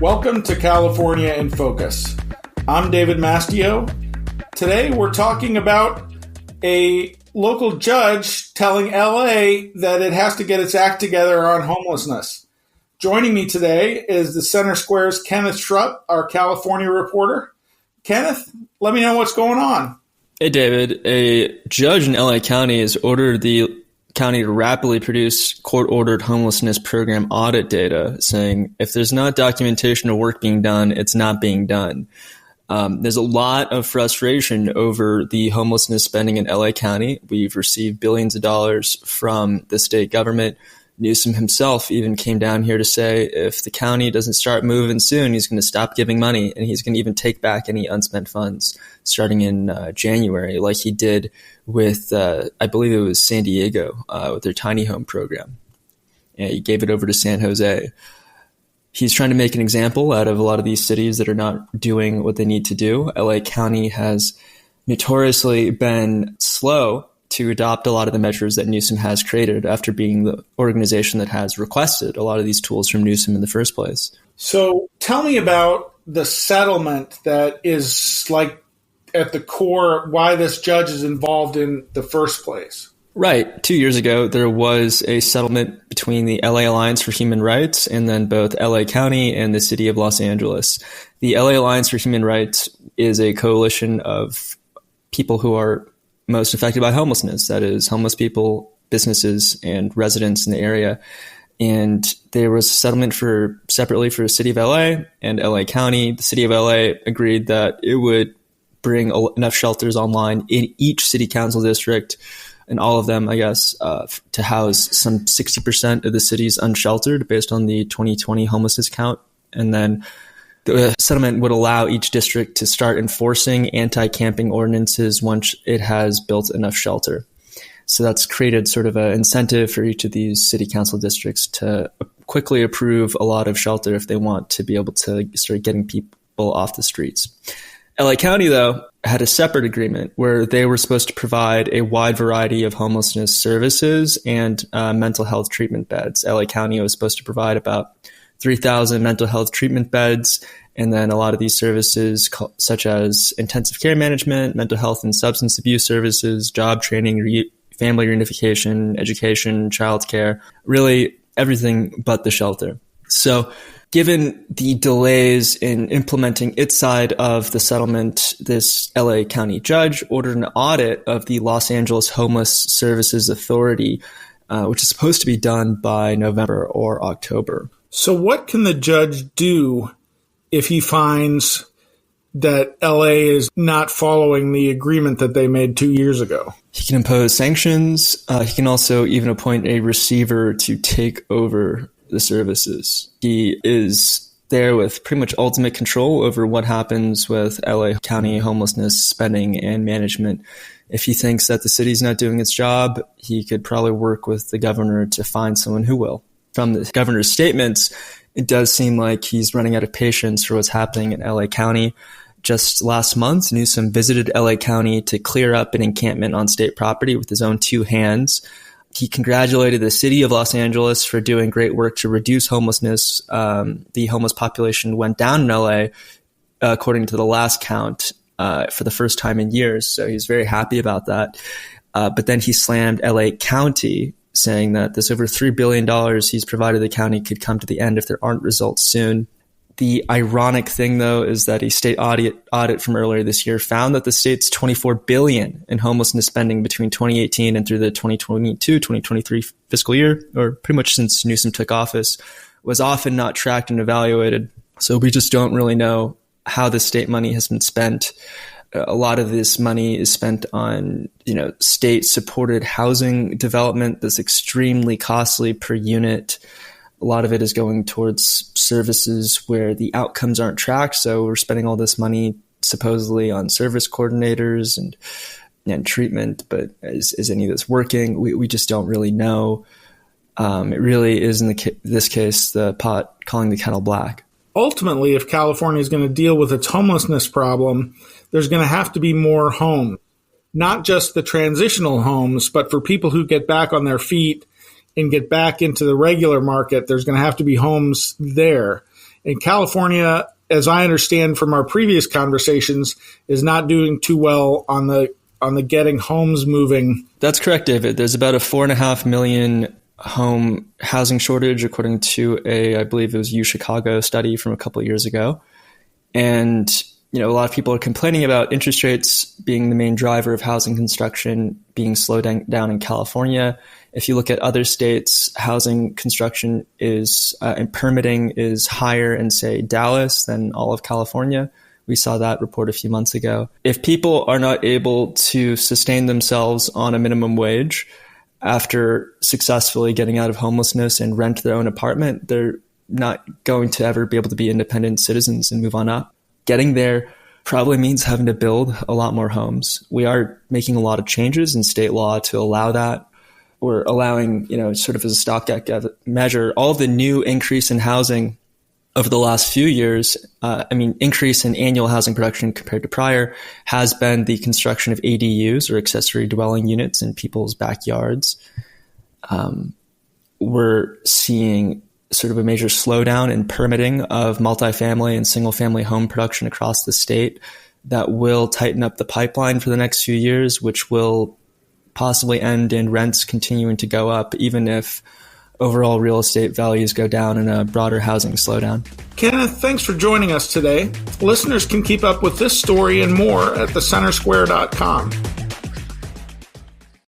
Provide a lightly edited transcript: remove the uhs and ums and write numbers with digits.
Welcome to California in Focus. I'm David Mastio. Today we're talking about a local judge telling LA that it has to get its act together on homelessness. Joining me today is the Center Square's Kenneth Schrupp, our California reporter. Kenneth, let me know what's going on. Hey, David. A judge in LA County has ordered the county to rapidly produce court-ordered homelessness program audit data, saying if there's not documentation of work being done, it's not being done. There's a lot of frustration over the homelessness spending in LA County. We've received billions of dollars from the state government. Newsom himself even came down here to say if the county doesn't start moving soon, he's going to stop giving money, and he's going to even take back any unspent funds starting in January, like he did with, I believe it was San Diego, with their tiny home program. And he gave it over to San Jose. He's trying to make an example out of a lot of these cities that are not doing what they need to do. LA County has notoriously been slow to adopt a lot of the measures that Newsom has created after being the organization that has requested a lot of these tools from Newsom in the first place. So tell me about the settlement that is like at the core why this judge is involved in the first place. Right. 2 years ago, there was a settlement between the LA Alliance for Human Rights and then both LA County and the city of Los Angeles. The LA Alliance for Human Rights is a coalition of people who are most affected by homelessness. That is homeless people, businesses, and residents in the area. And there was a settlement separately for the city of LA and LA County. The city of LA agreed that it would bring enough shelters online in each city council district, and all of them, I guess, to house some 60% of the city's unsheltered based on the 2020 homelessness count. And then the settlement would allow each district to start enforcing anti-camping ordinances once it has built enough shelter. So that's created sort of an incentive for each of these city council districts to quickly approve a lot of shelter if they want to be able to start getting people off the streets. LA County, though, had a separate agreement where they were supposed to provide a wide variety of homelessness services and mental health treatment beds. LA County was supposed to provide about 3,000 mental health treatment beds, and then a lot of these services such as intensive care management, mental health and substance abuse services, job training, family reunification, education, childcare, really everything but the shelter. So given the delays in implementing its side of the settlement, this LA County judge ordered an audit of the Los Angeles Homeless Services Authority, which is supposed to be done by November or October. So what can the judge do if he finds that LA is not following the agreement that they made 2 years ago? He can impose sanctions. He can also even appoint a receiver to take over the services. He is there with pretty much ultimate control over what happens with LA County homelessness spending and management. If he thinks that the city's not doing its job, he could probably work with the governor to find someone who will. From the governor's statements, it does seem like he's running out of patience for what's happening in LA County. Just last month, Newsom visited LA County to clear up an encampment on state property with his own two hands. He congratulated the city of Los Angeles for doing great work to reduce homelessness. The homeless population went down in LA, according to the last count, for the first time in years. So he's very happy about that. But then he slammed LA County, saying that this over $3 billion he's provided the county could come to the end if there aren't results soon. The ironic thing, though, is that a state audit from earlier this year found that the state's $24 billion in homelessness spending between 2018 and through the 2022-2023 fiscal year, or pretty much since Newsom took office, was often not tracked and evaluated. So we just don't really know how the state money has been spent. A lot of this money is spent on, state-supported housing development that's extremely costly per unit. A lot of it is going towards services where the outcomes aren't tracked. So we're spending all this money supposedly on service coordinators and treatment, but is any of this working? We just don't really know. It really is, in this case, the pot calling the kettle black. Ultimately, if California is going to deal with its homelessness problem, there's going to have to be more homes, not just the transitional homes, but for people who get back on their feet and get back into the regular market, there's going to have to be homes there. And California, as I understand from our previous conversations, is not doing too well on the getting homes moving. That's correct, David. There's about a 4.5 million home housing shortage, according to I believe it was UChicago study from a couple of years ago. And, a lot of people are complaining about interest rates being the main driver of housing construction being slowed down in California. If you look at other states, housing construction and permitting is higher in, say, Dallas than all of California. We saw that report a few months ago. If people are not able to sustain themselves on a minimum wage after successfully getting out of homelessness and rent their own apartment, they're not going to ever be able to be independent citizens and move on up. Getting there probably means having to build a lot more homes. We are making a lot of changes in state law to allow that. We're allowing, sort of as a stopgap measure, all of the new increase in housing over the last few years, increase in annual housing production compared to prior, has been the construction of ADUs, or accessory dwelling units, in people's backyards. We're seeing sort of a major slowdown in permitting of multifamily and single-family home production across the state that will tighten up the pipeline for the next few years, which will possibly end in rents continuing to go up, even if overall real estate values go down in a broader housing slowdown. Kenneth, thanks for joining us today. Listeners can keep up with this story and more at thecentersquare.com.